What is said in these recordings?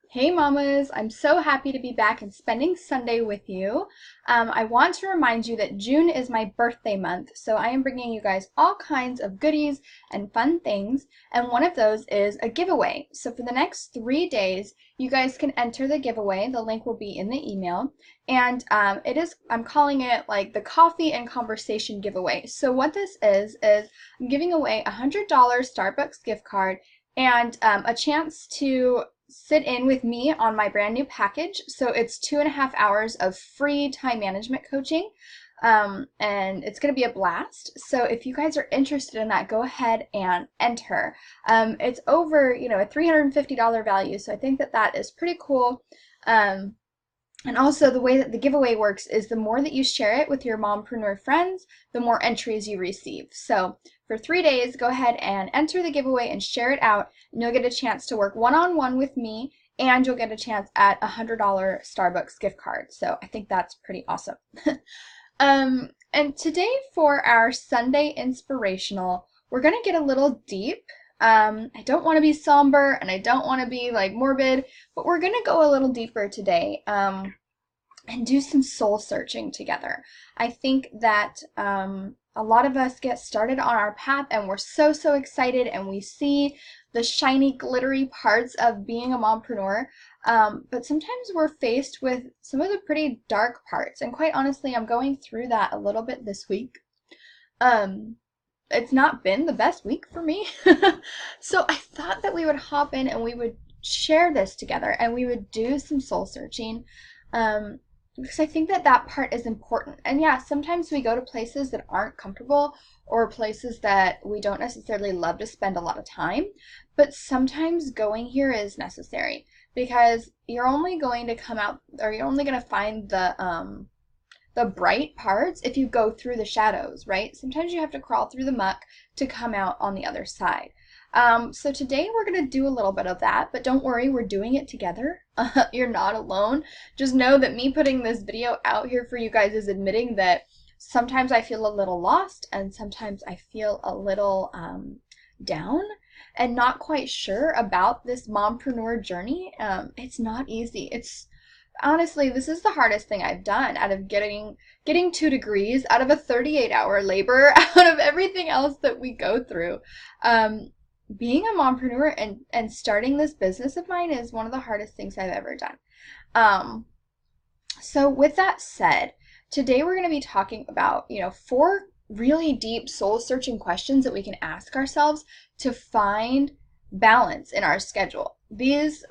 Hey mamas, I'm so happy to be back and spending Sunday with you. I want to remind you that June is my birthday month, so I am bringing you guys all kinds of goodies and fun things, and one of those is a giveaway. So for the next 3 days, you guys can enter the giveaway. The link will be in the email, and I'm calling it like the coffee and conversation giveaway. So what this is I'm giving away a $100 Starbucks gift card and a chance to sit in with me on my brand new package. So it's 2.5 hours of free time management coaching. And it's going to be a blast. So if you guys are interested in that, go ahead and enter. It's over, a $350 value. So I think that is pretty cool. And also the way that the giveaway works is the more that you share it with your mompreneur friends, the more entries you receive. So for 3 days, go ahead and enter the giveaway and share it out, and you'll get a chance to work one-on-one with me, and you'll get a chance at a $100 Starbucks gift card. So I think that's pretty awesome. And today for our Sunday inspirational, we're going to get a little deep. I don't want to be somber and I don't want to be like morbid, but we're going to go a little deeper today and do some soul searching together. I think that a lot of us get started on our path and we're so excited and we see the shiny, glittery parts of being a mompreneur, but sometimes we're faced with some of the pretty dark parts, and quite honestly, I'm going through that a little bit this week. It's not been the best week for me. So I thought that we would hop in and we would share this together and we would do some soul searching, because I think that part is important. And yeah, sometimes we go to places that aren't comfortable or places that we don't necessarily love to spend a lot of time, but sometimes going here is necessary because you're only going to come out, or you're only going to find the bright parts if you go through the shadows, right? Sometimes you have to crawl through the muck to come out on the other side. So today we're going to do a little bit of that, but don't worry, we're doing it together. You're not alone. Just know that me putting this video out here for you guys is admitting that sometimes I feel a little lost and sometimes I feel a little down and not quite sure about this mompreneur journey. It's not easy. Honestly, this is the hardest thing I've done out of getting 2 degrees, out of a 38-hour labor, out of everything else that we go through. Being a mompreneur and starting this business of mine is one of the hardest things I've ever done. So with that said, today we're going to be talking about, 4 really deep soul-searching questions that we can ask ourselves to find balance in our schedule. These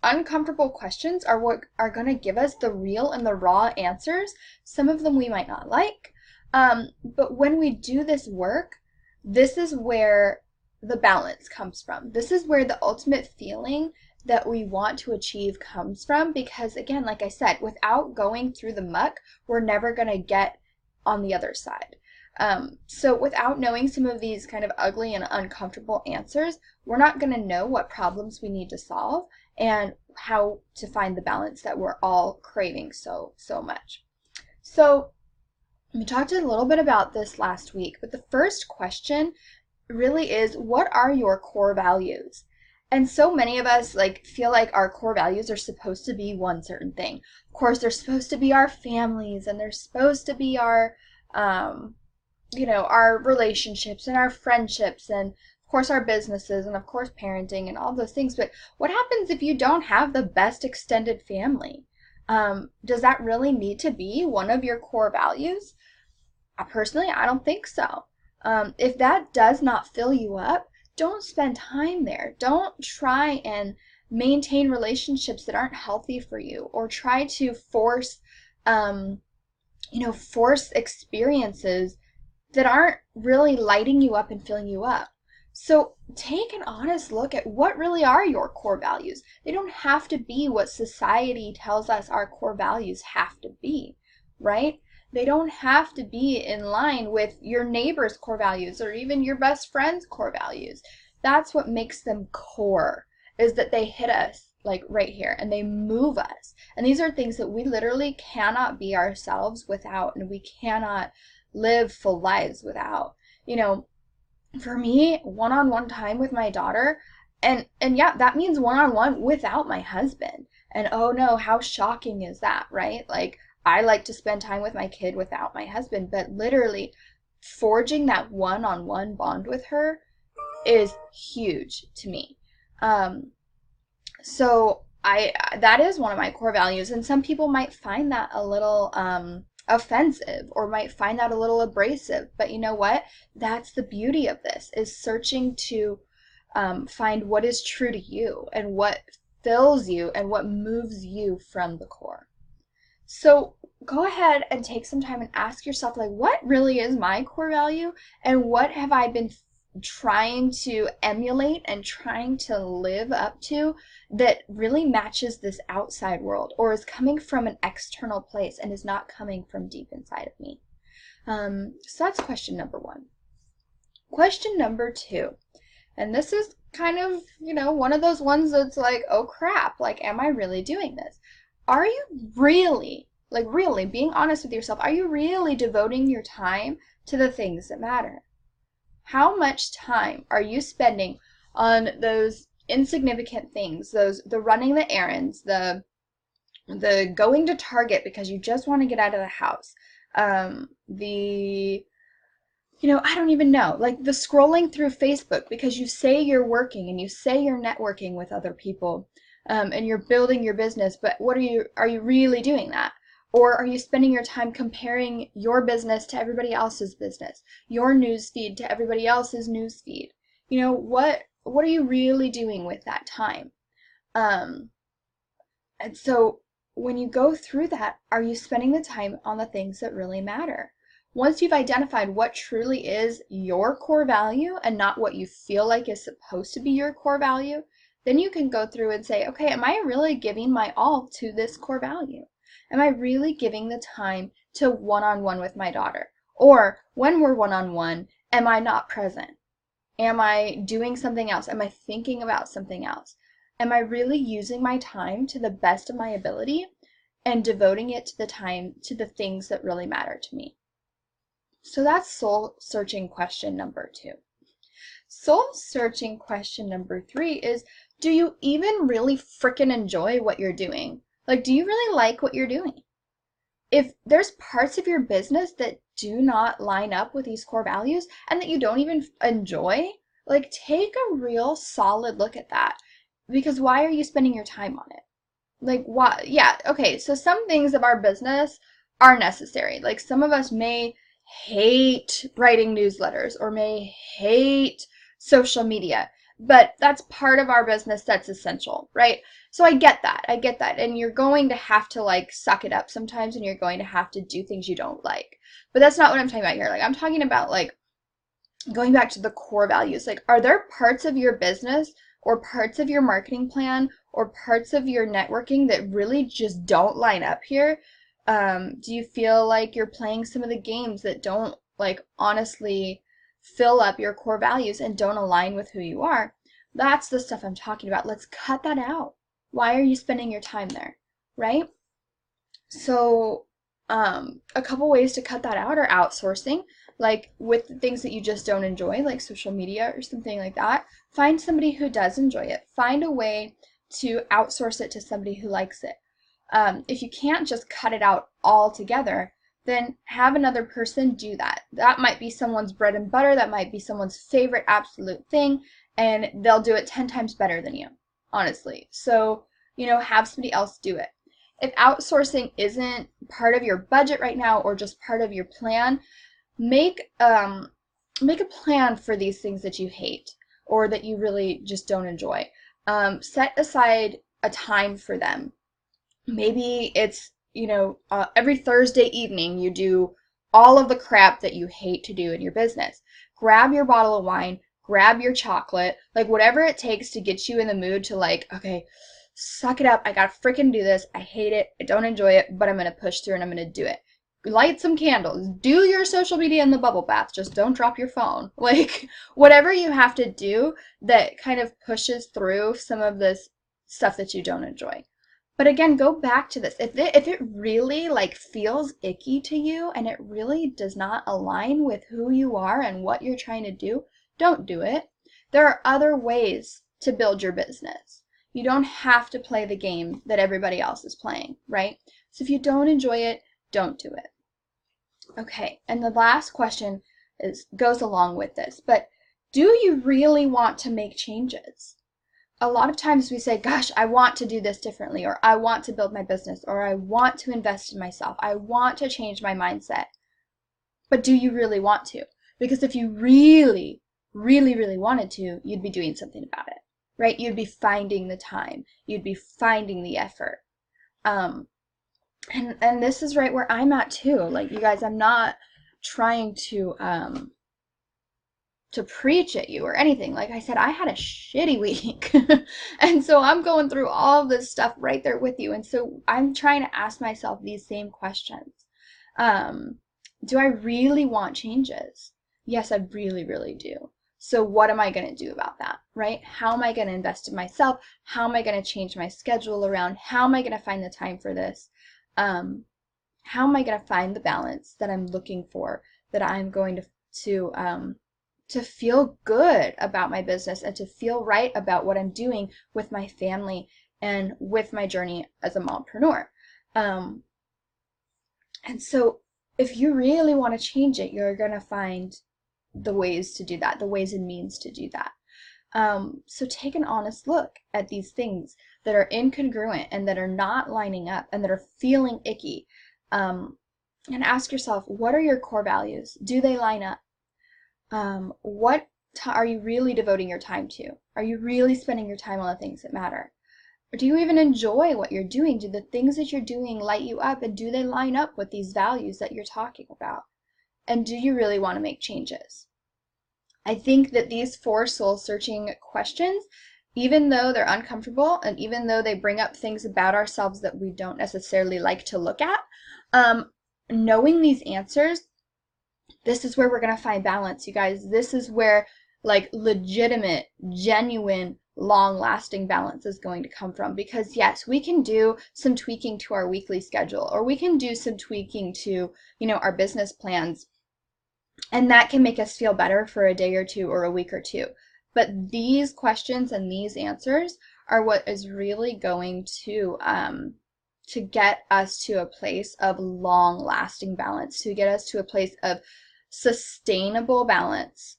uncomfortable questions are what are going to give us the real and the raw answers. Some of them we might not like, but when we do this work, this is where the balance comes from. This is where the ultimate feeling that we want to achieve comes from, because again, like I said, without going through the muck, we're never going to get on the other side. So without knowing some of these kind of ugly and uncomfortable answers, we're not going to know what problems we need to solve and how to find the balance that we're all craving so much. So we talked a little bit about this last week, but the first question really is, what are your core values? And so many of us feel like our core values are supposed to be one certain thing. Of course, they're supposed to be our families, and they're supposed to be our our relationships and our friendships, and of course our businesses, and of course parenting and all those things. But what happens if you don't have the best extended family? Does that really need to be one of your core values? Personally, I don't think so. If that does not fill you up, don't spend time there. Don't try and maintain relationships that aren't healthy for you, or try to force experiences that aren't really lighting you up and filling you up. So take an honest look at what really are your core values. They don't have to be what society tells us our core values have to be, right? They don't have to be in line with your neighbor's core values or even your best friend's core values. That's what makes them core, is that they hit us like right here and they move us. And these are things that we literally cannot be ourselves without, and we cannot live full lives without. For me, one-on-one time with my daughter And yeah, that means one-on-one without my husband. And oh no, how shocking is that, right? Like, I like to spend time with my kid without my husband, but literally forging that one-on-one bond with her is huge to me. Um, so that is one of my core values, and some people might find that a little offensive or might find that a little abrasive. But you know what? That's the beauty of this, is searching to find what is true to you and what fills you and what moves you from the core. So go ahead and take some time and ask yourself, like, what really is my core value, and what have I been trying to emulate and trying to live up to that really matches this outside world, or is coming from an external place and is not coming from deep inside of me. So that's question number one. Question number two, and this is kind of, one of those ones that's like, oh crap, like, am I really doing this? Are you really, like, really being honest with yourself, are you really devoting your time to the things that matter? How much time are you spending on those insignificant things, the running the errands, the going to Target because you just want to get out of the house, I don't even know, like the scrolling through Facebook because you say you're working and you say you're networking with other people, and you're building your business, but are you really doing that? Or are you spending your time comparing your business to everybody else's business, your news feed to everybody else's news feed? What are you really doing with that time? And so when you go through that, are you spending the time on the things that really matter? Once you've identified what truly is your core value and not what you feel like is supposed to be your core value, then you can go through and say, okay, am I really giving my all to this core value? Am I really giving the time to one-on-one with my daughter? Or when we're one-on-one, am I not present? Am I doing something else? Am I thinking about something else? Am I really using my time to the best of my ability and devoting it to the things that really matter to me? So that's soul searching question number two. Soul searching question number three is, do you even really freaking enjoy what you're doing? Like, do you really like what you're doing? If there's parts of your business that do not line up with these core values and that you don't even enjoy, like, take a real solid look at that. Because why are you spending your time on it? Like, why? Yeah, okay, so some things of our business are necessary. Like, some of us may hate writing newsletters or may hate social media, but that's part of our business that's essential, right? So I get that. And you're going to have to, like, suck it up sometimes, and you're going to have to do things you don't like. But that's not what I'm talking about here. Like, I'm talking about, like, going back to the core values. Like, are there parts of your business or parts of your marketing plan or parts of your networking that really just don't line up here? Do you feel like you're playing some of the games that don't, like, honestly fill up your core values and don't align with who you are? That's the stuff I'm talking about. Let's cut that out. Why are you spending your time there, right? So a couple ways to cut that out are outsourcing, like with the things that you just don't enjoy, like social media or something like that. Find somebody who does enjoy it. Find a way to outsource it to somebody who likes it. If you can't just cut it out altogether, then have another person do that. That might be someone's bread and butter. That might be someone's favorite absolute thing, and they'll do it 10 times better than you, honestly. So, have somebody else do it. If outsourcing isn't part of your budget right now or just part of your plan, make a plan for these things that you hate or that you really just don't enjoy. Set aside a time for them. Maybe it's, every Thursday evening you do all of the crap that you hate to do in your business. Grab your bottle of wine, grab your chocolate, like whatever it takes to get you in the mood to, like, okay, suck it up, I gotta freaking do this, I hate it, I don't enjoy it, but I'm gonna push through and I'm gonna do it. Light some candles, do your social media in the bubble bath, just don't drop your phone. Like, whatever you have to do that kind of pushes through some of this stuff that you don't enjoy. But again, go back to this. If it really, like, feels icky to you and it really does not align with who you are and what you're trying to do, don't do it. There are other ways to build your business. You don't have to play the game that everybody else is playing, right? So if you don't enjoy it, don't do it. Okay, and the last question goes along with this, but do you really want to make changes? A lot of times we say, gosh, I want to do this differently, or I want to build my business, or I want to invest in myself. I want to change my mindset. But do you really want to? Because if you really, really, really wanted to, you'd be doing something about it, right? You'd be finding the time. You'd be finding the effort. And this is right where I'm at too. Like, you guys, I'm not trying to preach at you or anything. Like I said, I had a shitty week. And so I'm going through all this stuff right there with you. And so I'm trying to ask myself these same questions. Do I really want changes? Yes, I really, really do. So what am I going to do about that, right? How am I going to invest in myself? How am I going to change my schedule around? How am I going to find the time for this? How am I going to find the balance that I'm looking for, that I'm going to feel good about my business and to feel right about what I'm doing with my family and with my journey as a mompreneur. And so if you really want to change it, you're going to find the ways to do that, the ways and means to do that. So take an honest look at these things that are incongruent and that are not lining up and that are feeling icky. And ask yourself, what are your core values? Do they line up? What are you really devoting your time to? Are you really spending your time on the things that matter? Or do you even enjoy what you're doing? Do the things that you're doing light you up, and do they line up with these values that you're talking about? And do you really want to make changes? I think that these 4 soul-searching questions, even though they're uncomfortable and even though they bring up things about ourselves that we don't necessarily like to look at, knowing these answers, this is where we're going to find balance, you guys. This is where, like, legitimate, genuine, long-lasting balance is going to come from. Because yes, we can do some tweaking to our weekly schedule, or we can do some tweaking to, our business plans, and that can make us feel better for a day or two or a week or two. But these questions and these answers are what is really going to get us to a place of long-lasting balance, to get us to a place of sustainable balance.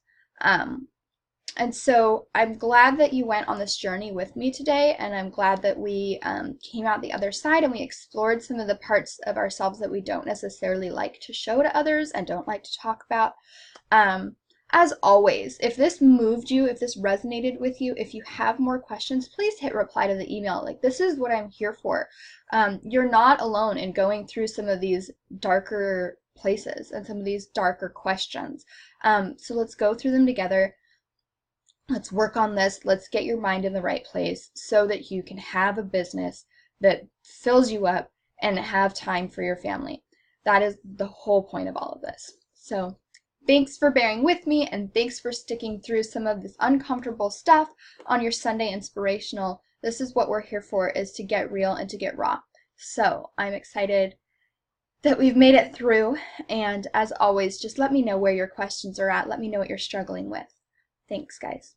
And so I'm glad that you went on this journey with me today, and I'm glad that we came out the other side and we explored some of the parts of ourselves that we don't necessarily like to show to others and don't like to talk about. As always, if this moved you, if this resonated with you, if you have more questions, please hit reply to the email. Like, this is what I'm here for. You're not alone in going through some of these darker places and some of these darker questions. So let's go through them together. Let's work on this. Let's get your mind in the right place so that you can have a business that fills you up and have time for your family. That is the whole point of all of this. So thanks for bearing with me, and thanks for sticking through some of this uncomfortable stuff on your Sunday Inspirational. This is what we're here for, is to get real and to get raw. So I'm excited that we've made it through, and as always, just let me know where your questions are at. Let me know what you're struggling with. Thanks, guys.